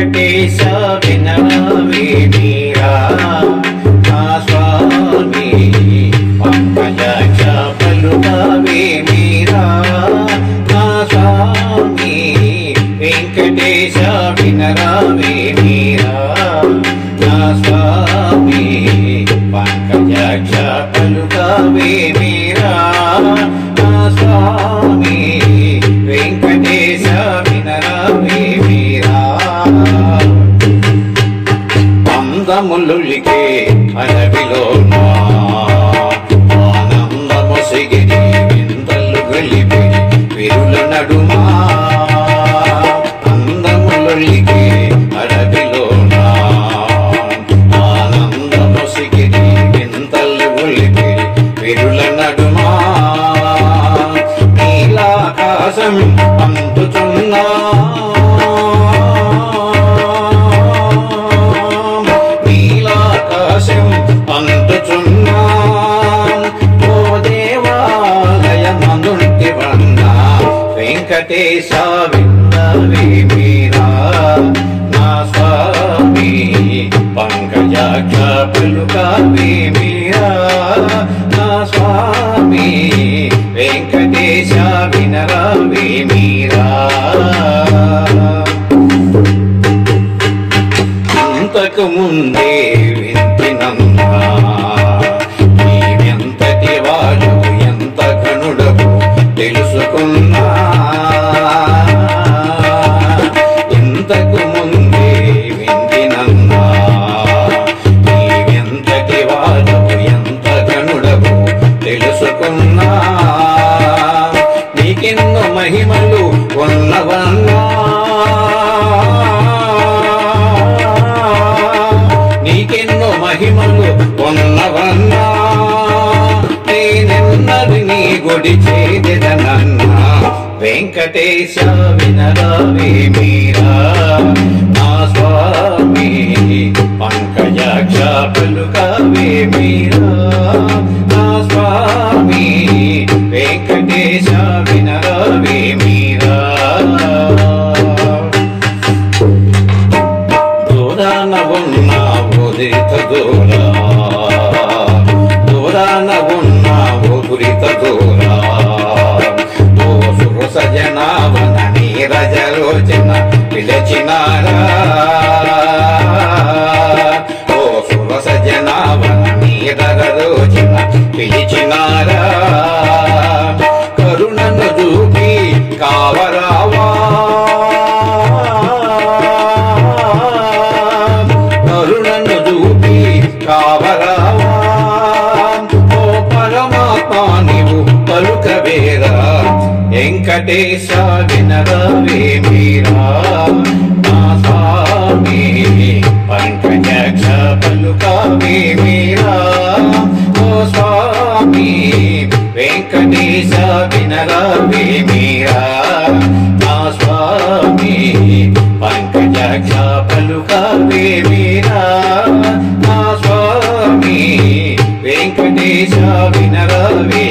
వెంకటేశ వినరావే మీరా నా స్వామి పంకజాక్ష పలుకావే మీరా నా స్వామి వెంకటేశ వినరావే మీరా నా స్వామి పంకజాక్ష పలుకావే మీరా నా స్వామి వెంకటేశ వినరావే మీరా అందములులికే అడవిలోనా ఆనందమొసిగిరి వింతలు గలిపి విరుల నడుమా అందములులికే అడవిలోనా ఆనందమొసిగిరి వింతలు గలిపి విరుల నడుమా నీలాకాశం అందుతున్నా అందుచున్నా ఓ దేవాలయమందుంటివన్నా వెంకటేశ విన్నవే మీరా నా స్వామి పంకజాక్ష పలుకావే మీరా నా స్వామి వెంకటేశ వినరావే మీరా అంతకు ముందే వింటినన్నా నీవెంతటి వాడు ఎంత గనుడవు తెలుసుకున్నా ఇంతకు ముందే వింటినన్నా నీవెంతటి వాడు ఎంత గనుడవు తెలుసుకున్నా నీకెన్నో మహిమలు ఉన్నవన్నా నీకెన్నో మహిమలు ఉన్నవన్నా నేనెన్నది నీ గుడి చేదెదనన్నా వెంకటేశ వినరావే మీరా నా స్వామి పంకజాక్ష పలుకావే మీరా నా స్వామి వెంకటేశ వినరావే మీరా దూరాన ఉన్నావు ఉదిత దూరా దూరాన ఉన్నావు ఉదిత దూరా ఓ సురసజనావన నీరజలోచన పిలచినారా ఓ సురసజనావన నీరజలోచన పిలిచినారా కరుణను చూపి కావరావా కరుణను చూపి కావరావా ఓ పరమాత్మ నీవు పలుకవేరా వెంకటేశ వినరావే మీరా నా స్వామి పంకజాక్ష పలుకావే మీరా ఓ స్వామి వెంకటేశ వినరావే మీరా నా స్వామి పంకజాక్ష పలుకావే మీరా నా స్వామి వెంకటేశ వినరావే